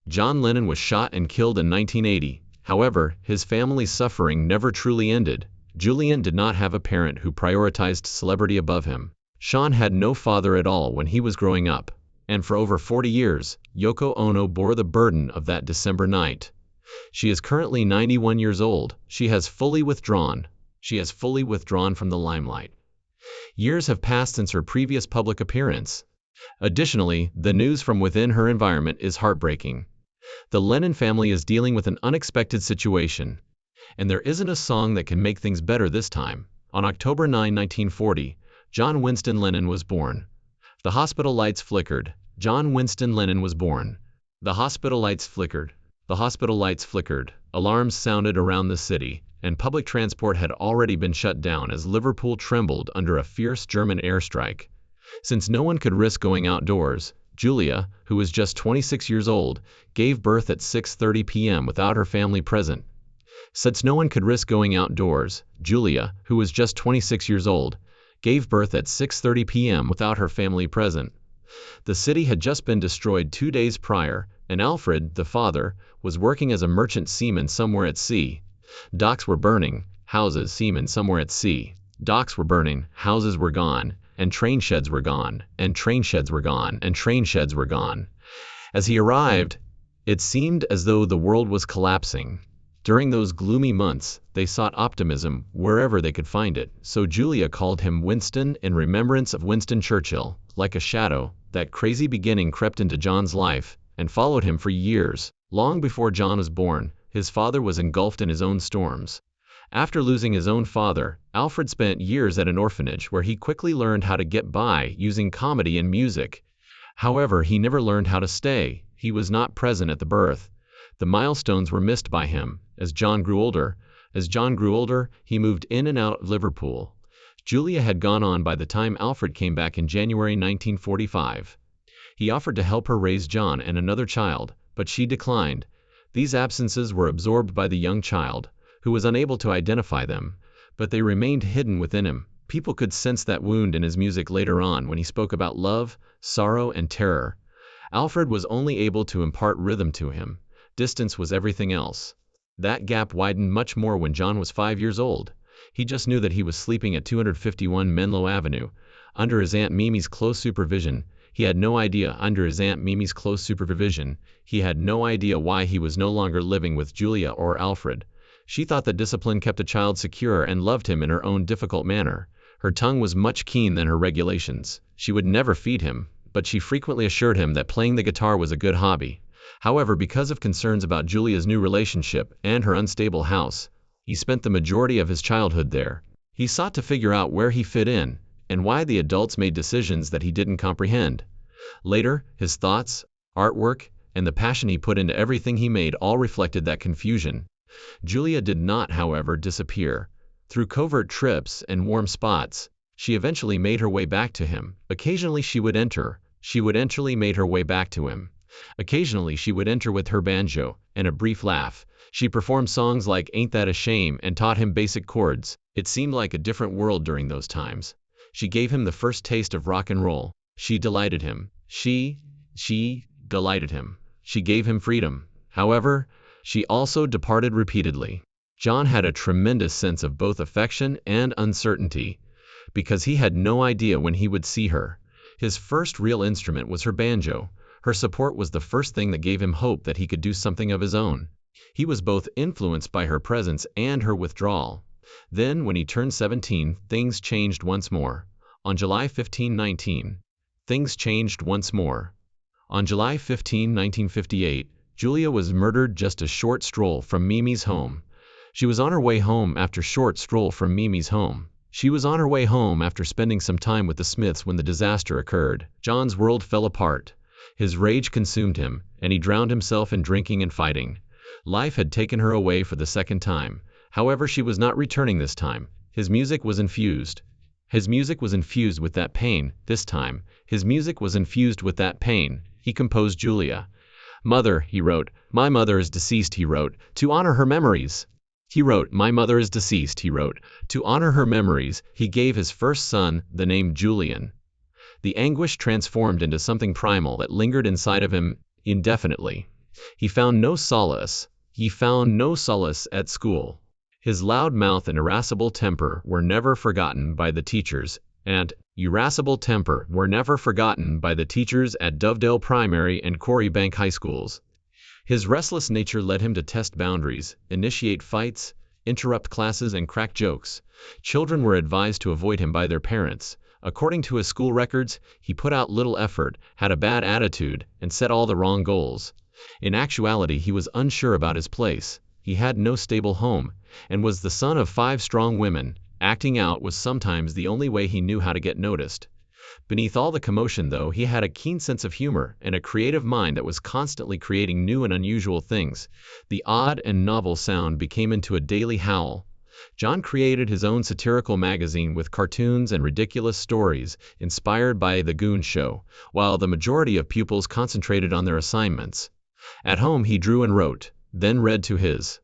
John Lennon was shot and killed in 1980. However, his family's suffering never truly ended. Julian did not have a parent who prioritized celebrity above him. Sean had no father at all when he was growing up. And for over 40 years, Yoko Ono bore the burden of that December night. She is currently 91 years old. She has fully withdrawn from the limelight. Years have passed since her previous public appearance. Additionally, the news from within her environment is heartbreaking. The Lennon family is dealing with an unexpected situation. And there isn't a song that can make things better this time. On October 9, 1940, John Winston Lennon was born. The hospital lights flickered. John Winston Lennon was born. The hospital lights flickered. The hospital lights flickered. Alarms sounded around the city, and public transport had already been shut down as Liverpool trembled under a fierce German airstrike. Since no one could risk going outdoors, Julia, who was just 26 years old, gave birth at 6:30 p.m. without her family present. Since no one could risk going outdoors, Julia, who was just 26 years old, gave birth at 6:30 p.m. without her family present. The city had just been destroyed 2 days prior, and Alfred, the father, was working as a merchant seaman somewhere at sea. Docks were burning, houses, seamen somewhere at sea. Docks were burning, houses were gone, and train sheds were gone, and train sheds were gone, and train sheds were gone. As he arrived, it seemed as though the world was collapsing. During those gloomy months, they sought optimism wherever they could find it, so Julia called him Winston in remembrance of Winston Churchill. Like a shadow, that crazy beginning crept into John's life and followed him for years. Long before John was born, his father was engulfed in his own storms. After losing his own father, Alfred spent years at an orphanage where he quickly learned how to get by using comedy and music. However, he never learned how to stay. He was not present at the birth. The milestones were missed by him. As John grew older, he moved in and out of Liverpool. Julia had gone on by the time Alfred came back in January 1945. He offered to help her raise John and another child, but she declined. These absences were absorbed by the young child, who was unable to identify them, but they remained hidden within him. People could sense that wound in his music later on when he spoke about love, sorrow, and terror. Alfred was only able to impart rhythm to him. Distance was everything else. That gap widened much more when John was 5 years old. He just knew that he was sleeping at 251 Menlo Avenue, under his Aunt Mimi's close supervision. He had no idea he had no idea why he was no longer living with Julia or Alfred. She thought that discipline kept a child secure and loved him in her own difficult manner. Her tongue was much keen than her regulations. She would never feed him, but she frequently assured him that playing the guitar was a good hobby. However, because of concerns about Julia's new relationship and her unstable house, he spent the majority of his childhood there. He sought to figure out where he fit in, and why the adults made decisions that he didn't comprehend. Later, his thoughts, artwork, and the passion he put into everything he made all reflected that confusion. Julia did not, however, disappear. Through covert trips and warm spots, she eventually made her way back to him. Occasionally she would enter with her banjo and a brief laugh. She performed songs like Ain't That a Shame and taught him basic chords. It seemed like a different world during those times. She gave him the first taste of rock and roll. She delighted him. She delighted him. She gave him freedom. However, she also departed repeatedly. John had a tremendous sense of both affection and uncertainty, because he had no idea when he would see her. His first real instrument was her banjo. Her support was the first thing that gave him hope that he could do something of his own. He was both influenced by her presence and her withdrawal. Then, when he turned 17, things changed once more. On July 15, things changed once more. On July 15, 1958, Julia was murdered just a short stroll from Mimi's home. She was on her way home after spending some time with the Smiths when the disaster occurred. John's world fell apart. His rage consumed him, and he drowned himself in drinking and fighting. Life had taken her away for the second time. However, she was not returning this time. His music was infused with that pain. This time, his music was infused with that pain. He composed Julia. Mother, he wrote, my mother is deceased, he wrote, to honor her memories. My mother is deceased, he wrote. To honor her memories, he gave his first son the name Julian. The anguish transformed into something primal that lingered inside of him indefinitely. He found no solace. He found no solace at school. His loud mouth and irascible temper were never forgotten by the teachers, at Dovedale Primary and Quarry Bank High Schools. His restless nature led him to test boundaries, initiate fights, interrupt classes, and crack jokes. Children were advised to avoid him by their parents. According to his school records, he put out little effort, had a bad attitude, and set all the wrong goals. In actuality, he was unsure about his place. He had no stable home, and was the son of 5 strong women. Acting out was sometimes the only way he knew how to get noticed. Beneath all the commotion, though, he had a keen sense of humor and a creative mind that was constantly creating new and unusual things. The odd and novel sound became into a daily howl. John created his own satirical magazine with cartoons and ridiculous stories inspired by The Goon Show, while the majority of pupils concentrated on their assignments. At home he drew and wrote, then read to his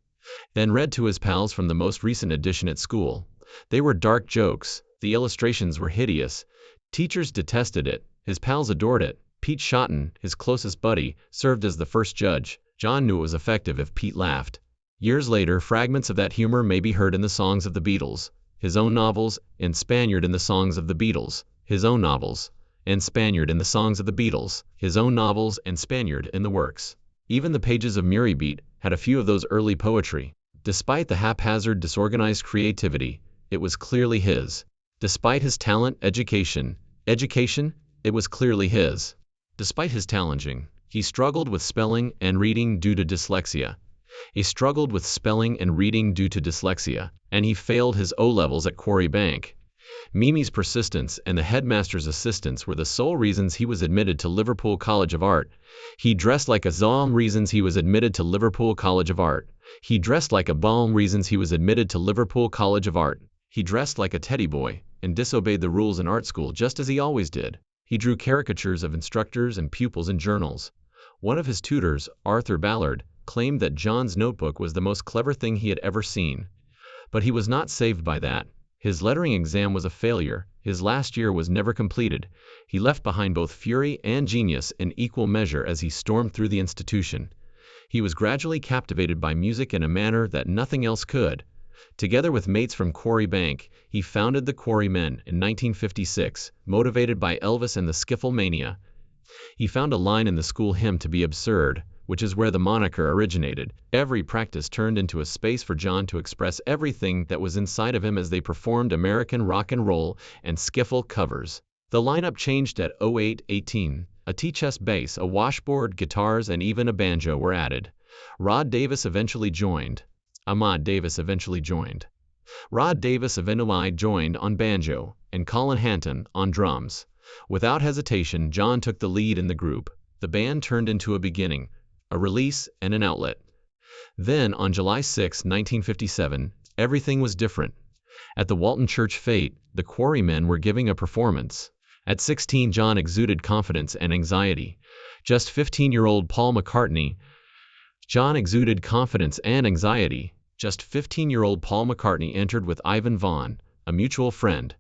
pals from the most recent edition at school. They were dark jokes. The illustrations were hideous. Teachers detested it. His pals adored it. Pete Shotton, his closest buddy, served as the first judge. John knew it was effective if Pete laughed. Years later, fragments of that humor may be heard in the songs of the Beatles, his own novels, and Spaniard in the songs of the Beatles, his own novels, and Spaniard in the songs of the Beatles, his own novels, and Spaniard in the works. Even the pages of Murray Beat had a few of those early poetry. Despite the haphazard, disorganized creativity, it was clearly his. Despite his talent, education, it was clearly his. Despite his challenging, he struggled with spelling and reading due to dyslexia. And he failed his O-levels at Quarry Bank. Mimi's persistence and the headmaster's assistance were the sole reasons he was admitted to Liverpool College of Art. He dressed like a teddy boy and disobeyed the rules in art school just as he always did. He drew caricatures of instructors and pupils in journals. One of his tutors, Arthur Ballard, claimed that John's notebook was the most clever thing he had ever seen. But he was not saved by that. His lettering exam was a failure. His last year was never completed. He left behind both fury and genius in equal measure as he stormed through the institution. He was gradually captivated by music in a manner that nothing else could. Together with mates from Quarry Bank, he founded the Quarrymen in 1956, motivated by Elvis and the skiffle mania. He found a line in the school hymn to be absurd, which is where the moniker originated. Every practice turned into a space for John to express everything that was inside of him as they performed American rock and roll and skiffle covers. The lineup changed at 08:18. A T-chest bass, a washboard, guitars, and even a banjo were added. Ahmad Davis eventually joined. Rod Davis eventually joined on banjo, and Colin Hanton on drums. Without hesitation, John took the lead in the group. The band turned into a beginning, a release, and an outlet. Then, on July 6, 1957, everything was different. At the Walton Church Fete, the Quarrymen were giving a performance. At 16, John exuded confidence and anxiety. Just 15-year-old Paul McCartney entered with Ivan Vaughan, a mutual friend.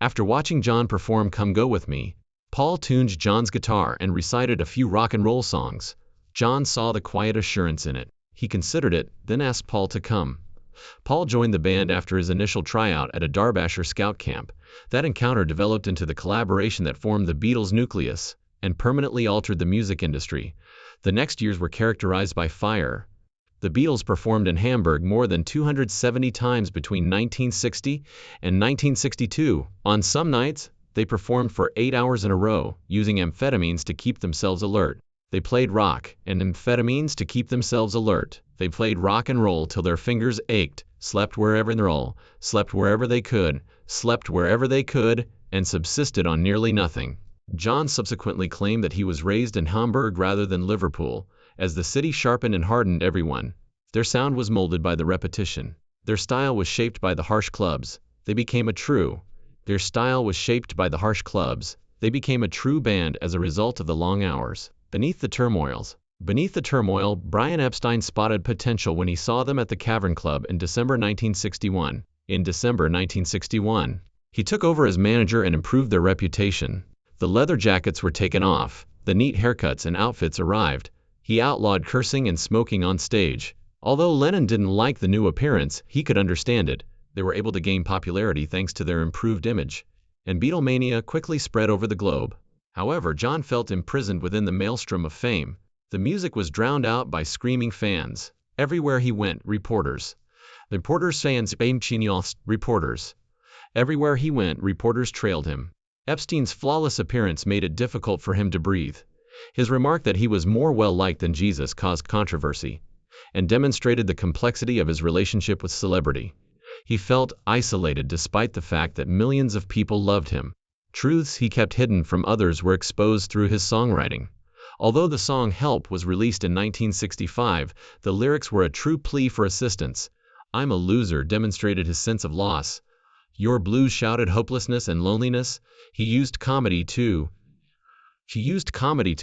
After watching John perform Come Go With Me, Paul tuned John's guitar and recited a few rock and roll songs. John saw the quiet assurance in it. He considered it, then asked Paul to come. Paul joined the band after his initial tryout at a Derbyshire scout camp. That encounter developed into the collaboration that formed the Beatles' nucleus and permanently altered the music industry. The next years were characterized by fire. The Beatles performed in Hamburg more than 270 times between 1960 and 1962. On some nights, they performed for 8 hours in a row, using amphetamines to keep themselves alert. They played rock and amphetamines to keep themselves alert. They played rock and roll till their fingers ached, slept wherever they could, and subsisted on nearly nothing. John subsequently claimed that he was raised in Hamburg rather than Liverpool. As the city sharpened and hardened everyone, their sound was molded by the repetition. Their style was shaped by the harsh clubs. They became a true band as a result of the long hours. Beneath the turmoil, Brian Epstein spotted potential when he saw them at the Cavern Club in December 1961. He took over as manager and improved their reputation. The leather jackets were taken off. The neat haircuts and outfits arrived. He outlawed cursing and smoking on stage. Although Lennon didn't like the new appearance, he could understand it. They were able to gain popularity thanks to their improved image, and Beatlemania quickly spread over the globe. However, John felt imprisoned within the maelstrom of fame. The music was drowned out by screaming fans. Everywhere he went, reporters. Reporters. Everywhere he went, reporters trailed him. Epstein's flawless appearance made it difficult for him to breathe. His remark that he was more well-liked than Jesus caused controversy, and demonstrated the complexity of his relationship with celebrity. He felt isolated despite the fact that millions of people loved him. Truths he kept hidden from others were exposed through his songwriting. Although the song Help was released in 1965, the lyrics were a true plea for assistance. I'm a Loser demonstrated his sense of loss. Your Blues shouted hopelessness and loneliness. He used comedy to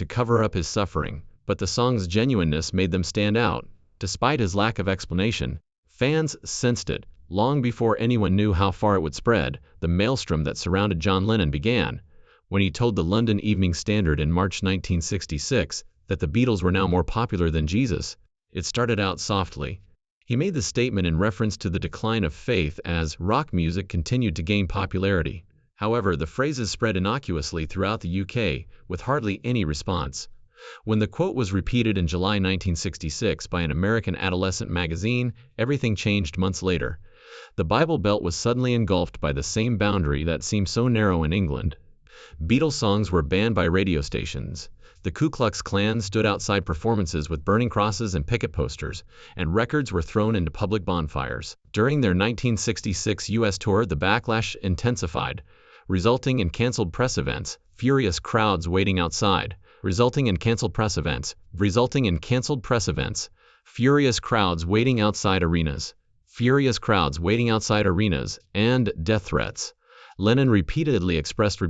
cover up his suffering, but the song's genuineness made them stand out. Despite his lack of explanation, fans sensed it. Long before anyone knew how far it would spread, the maelstrom that surrounded John Lennon began. When he told the London Evening Standard in March 1966 that the Beatles were now more popular than Jesus, it started out softly. He made the statement in reference to the decline of faith as rock music continued to gain popularity. However, the phrases spread innocuously throughout the UK, with hardly any response. When the quote was repeated in July 1966 by an American adolescent magazine, everything changed months later. The Bible Belt was suddenly engulfed by the same boundary that seemed so narrow in England. Beatles songs were banned by radio stations. The Ku Klux Klan stood outside performances with burning crosses and picket posters, and records were thrown into public bonfires. During their 1966 U.S. tour, the backlash intensified, resulting in canceled press events, furious crowds waiting outside, furious crowds waiting outside arenas, and death threats. Lennon repeatedly expressed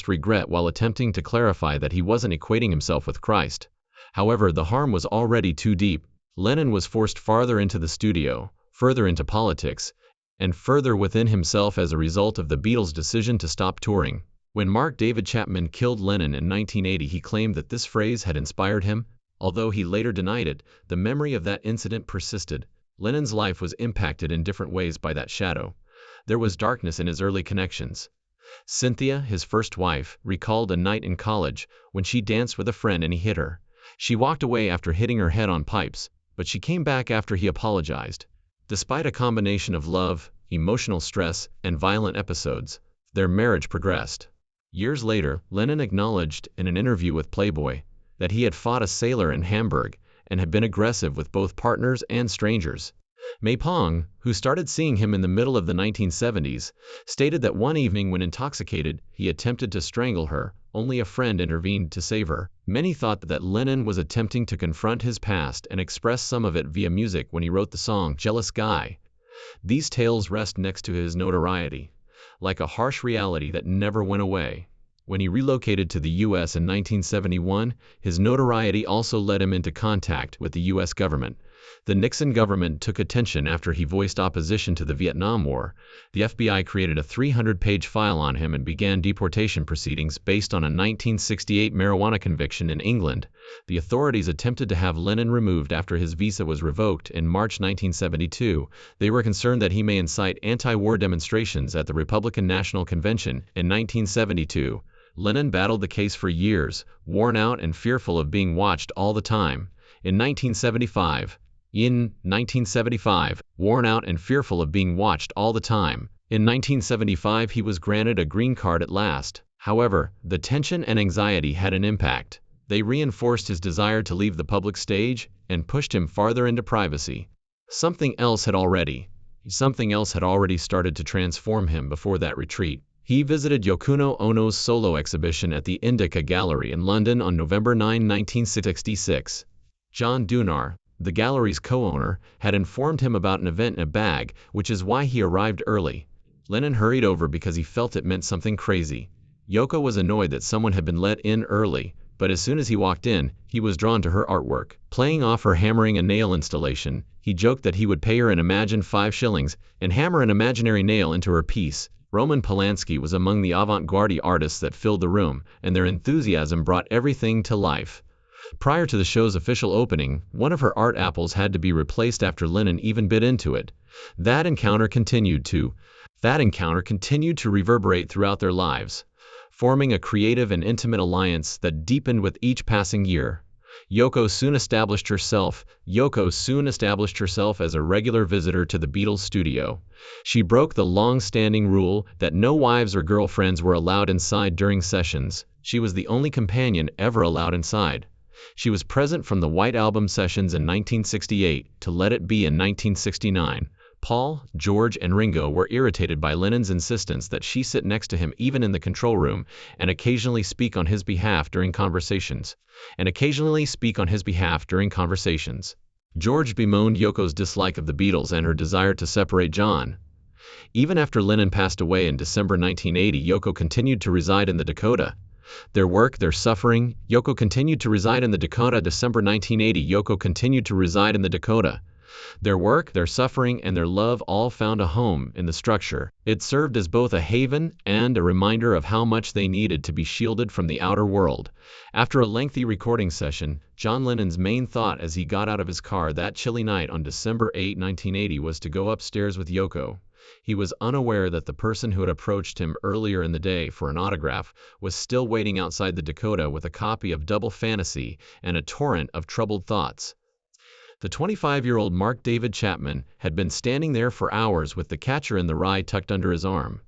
regret while attempting to clarify that he wasn't equating himself with Christ. However, the harm was already too deep. Lennon was forced farther into the studio, further into politics, and further within himself as a result of the Beatles' decision to stop touring. When Mark David Chapman killed Lennon in 1980, he claimed that this phrase had inspired him. Although he later denied it, the memory of that incident persisted. Lennon's life was impacted in different ways by that shadow. There was darkness in his early connections. Cynthia, his first wife, recalled a night in college when she danced with a friend and he hit her. She walked away after hitting her head on pipes, but she came back after he apologized. Despite a combination of love, emotional stress, and violent episodes, their marriage progressed. Years later, Lennon acknowledged in an interview with Playboy that he had fought a sailor in Hamburg and had been aggressive with both partners and strangers. May Pong, who started seeing him in the middle of the 1970s, stated that one evening when intoxicated, he attempted to strangle her. Only a friend intervened to save her. Many thought that Lennon was attempting to confront his past and express some of it via music when he wrote the song Jealous Guy. These tales rest next to his notoriety, like a harsh reality that never went away. When he relocated to the U.S. in 1971, his notoriety also led him into contact with the U.S. government. The Nixon government took attention after he voiced opposition to the Vietnam War. The FBI created a 300-page file on him and began deportation proceedings based on a 1968 marijuana conviction in England. The authorities attempted to have Lennon removed after his visa was revoked in March 1972. They were concerned that he may incite anti-war demonstrations at the Republican National Convention in 1972. Lennon battled the case for years, worn out and fearful of being watched all the time. In 1975, he was granted a green card at last. However, the tension and anxiety had an impact. They reinforced his desire to leave the public stage and pushed him farther into privacy. Something else had already started to transform him before that retreat. He visited Yoko Ono's solo exhibition at the Indica Gallery in London on November 9, 1966. John Dunar, the gallery's co-owner, had informed him about an event in a bag, which is why he arrived early. Lennon hurried over because he felt it meant something crazy. Yoko was annoyed that someone had been let in early, but as soon as he walked in, he was drawn to her artwork. Playing off her hammering a nail installation, he joked that he would pay her an imagined 5 shillings and hammer an imaginary nail into her piece. Roman Polanski was among the avant-garde artists that filled the room, and their enthusiasm brought everything to life. Prior to the show's official opening, one of her art apples had to be replaced after Lennon even bit into it. That encounter continued to reverberate throughout their lives, forming a creative and intimate alliance that deepened with each passing year. Yoko soon established herself as a regular visitor to the Beatles' studio. She broke the long-standing rule that no wives or girlfriends were allowed inside during sessions. She was the only companion ever allowed inside. She was present from the White Album sessions in 1968 to Let It Be in 1969. Paul, George, and Ringo were irritated by Lennon's insistence that she sit next to him even in the control room and occasionally speak on his behalf during conversations. George bemoaned Yoko's dislike of the Beatles and her desire to separate John. Even after Lennon passed away in December 1980, Yoko continued to reside in the Dakota. Their work, their suffering, Yoko continued to reside in the Dakota. December 1980, Yoko continued to reside in the Dakota. Their work, their suffering, and their love all found a home in the structure. It served as both a haven and a reminder of how much they needed to be shielded from the outer world. After a lengthy recording session, John Lennon's main thought as he got out of his car that chilly night on December 8, 1980 was to go upstairs with Yoko. He was unaware that the person who had approached him earlier in the day for an autograph was still waiting outside the Dakota with a copy of Double Fantasy and a torrent of troubled thoughts. The 25-year-old Mark David Chapman had been standing there for hours with The Catcher in the Rye tucked under his arm,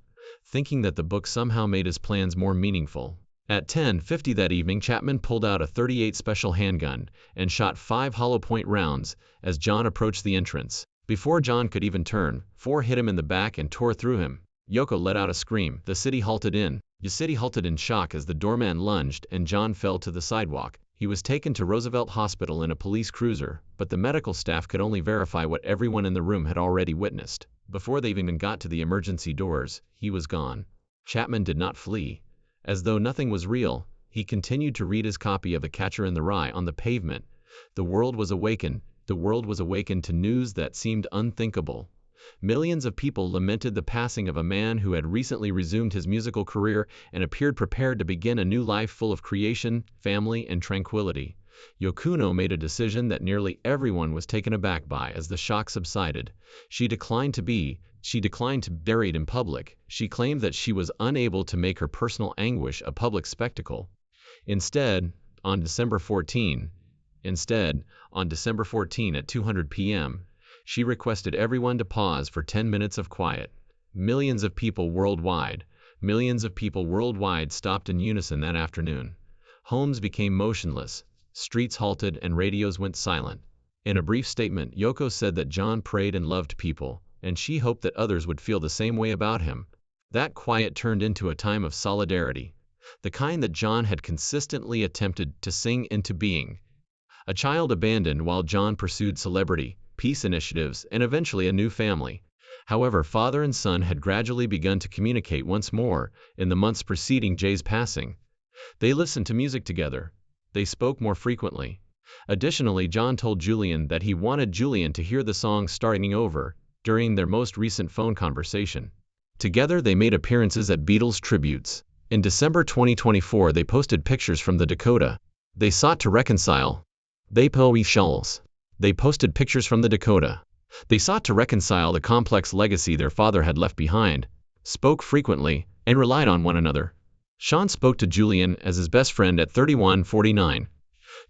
thinking that the book somehow made his plans more meaningful. At 10:50 that evening, Chapman pulled out a .38 special handgun and shot 5 hollow-point rounds as John approached the entrance. Before John could even turn, 4 hit him in the back and tore through him. Yoko let out a scream. The city halted in shock as the doorman lunged and John fell to the sidewalk. He was taken to Roosevelt Hospital in a police cruiser, but the medical staff could only verify what everyone in the room had already witnessed. Before they even got to the emergency doors, he was gone. Chapman did not flee. As though nothing was real, he continued to read his copy of The Catcher in the Rye on the pavement. The world was awakened to news that seemed unthinkable. Millions of people lamented the passing of a man who had recently resumed his musical career and appeared prepared to begin a new life full of creation, family, and tranquility. Yoko made a decision that nearly everyone was taken aback by as the shock subsided. She declined to be buried in public. She claimed that she was unable to make her personal anguish a public spectacle. Instead, on December 14 at 2:00 p.m., she requested everyone to pause for 10 minutes of quiet. Millions of people worldwide stopped in unison that afternoon. Homes became motionless, streets halted, and radios went silent. In a brief statement, Yoko said that John prayed and loved people, and she hoped that others would feel the same way about him. That quiet turned into a time of solidarity, the kind that John had consistently attempted to sing into being. A child abandoned while John pursued celebrity, peace initiatives, and eventually a new family. However, father and son had gradually begun to communicate once more in the months preceding Jay's passing. They listened to music together. They spoke more frequently. Additionally, John told Julian that he wanted Julian to hear the song Starting Over during their most recent phone conversation. Together, they made appearances at Beatles tributes. In December 2024, they posted pictures from the Dakota. They sought to reconcile. They posted pictures from the Dakota. They sought to reconcile the complex legacy their father had left behind, spoke frequently, and relied on one another. Sean spoke to Julian as his best friend at 31:49.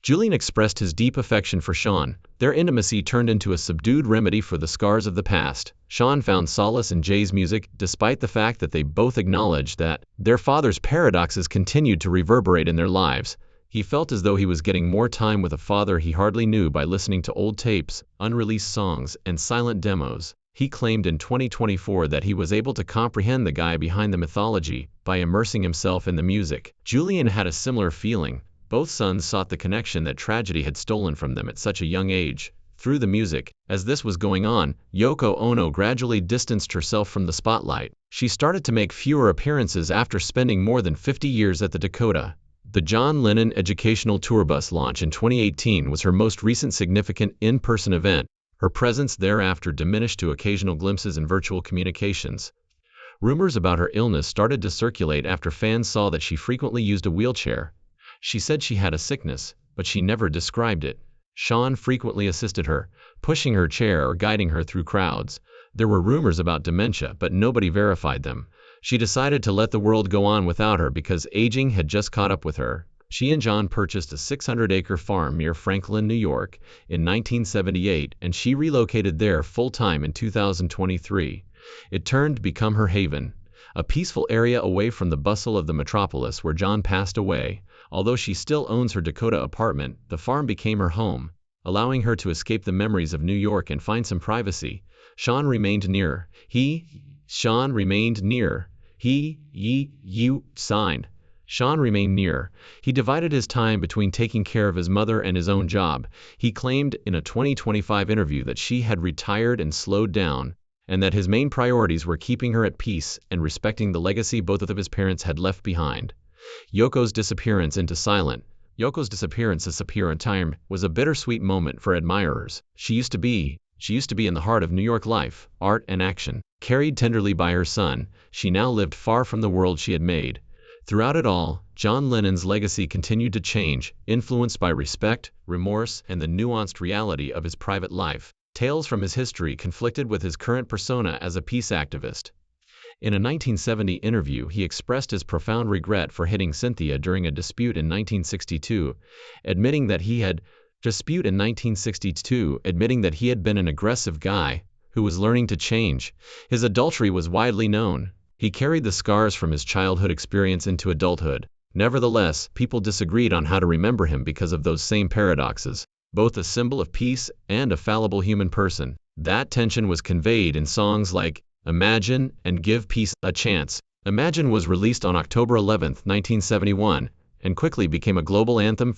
Julian expressed his deep affection for Sean. Their intimacy turned into a subdued remedy for the scars of the past. Sean found solace in Jay's music, despite the fact that they both acknowledged that their father's paradoxes continued to reverberate in their lives. He felt as though he was getting more time with a father he hardly knew by listening to old tapes, unreleased songs, and silent demos. He claimed in 2024 that he was able to comprehend the guy behind the mythology by immersing himself in the music. Julian had a similar feeling. Both sons sought the connection that tragedy had stolen from them at such a young age. Through the music, as this was going on, Yoko Ono gradually distanced herself from the spotlight. She started to make fewer appearances after spending more than 50 years at the Dakota. The John Lennon Educational Tour Bus launch in 2018 was her most recent significant in-person event. Her presence thereafter diminished to occasional glimpses in virtual communications. Rumors about her illness started to circulate after fans saw that she frequently used a wheelchair. She said she had a sickness, but she never described it. Sean frequently assisted her, pushing her chair or guiding her through crowds. There were rumors about dementia, but nobody verified them. She decided to let the world go on without her because aging had just caught up with her. She and John purchased a 600-acre farm near Franklin, New York, in 1978, and she relocated there full-time in 2023. It turned to become her haven, a peaceful area away from the bustle of the metropolis where John passed away. Although she still owns her Dakota apartment, the farm became her home, allowing her to escape the memories of New York and find some privacy. Sean remained near. Sean remained near. Sean remained near. He divided his time between taking care of his mother and his own job. He claimed in a 2025 interview that she had retired and slowed down, and that his main priorities were keeping her at peace and respecting the legacy both of his parents had left behind. Yoko's disappearance in time was a bittersweet moment for admirers. She used to be in the heart of New York life, art and action. Carried tenderly by her son, she now lived far from the world she had made. Throughout it all, John Lennon's legacy continued to change, influenced by respect, remorse, and the nuanced reality of his private life. Tales from his history conflicted with his current persona as a peace activist. In a 1970 interview, he expressed his profound regret for hitting Cynthia during a dispute in 1962, admitting that he had been an aggressive guy who was learning to change. His adultery was widely known. He carried the scars from his childhood experience into adulthood. Nevertheless, people disagreed on how to remember him because of those same paradoxes, both a symbol of peace and a fallible human person. That tension was conveyed in songs like Imagine and Give Peace a Chance. Imagine was released on October 11, 1971, and quickly became a global anthem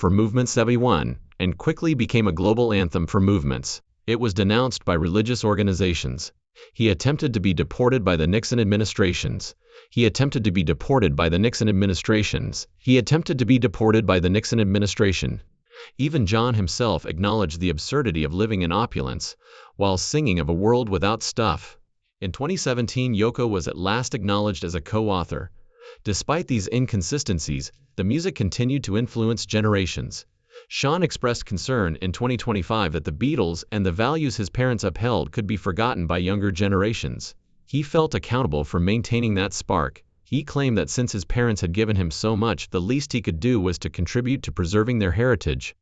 for movements. It was denounced by religious organizations. He attempted to be deported by the Nixon administrations. Even John himself acknowledged the absurdity of living in opulence, while singing of a world without stuff. In 2017, Yoko was at last acknowledged as a co-author. Despite these inconsistencies, the music continued to influence generations. Sean expressed concern in 2025 that the Beatles and the values his parents upheld could be forgotten by younger generations. He felt accountable for maintaining that spark. He claimed that since his parents had given him so much, the least he could do was to contribute to preserving their heritage.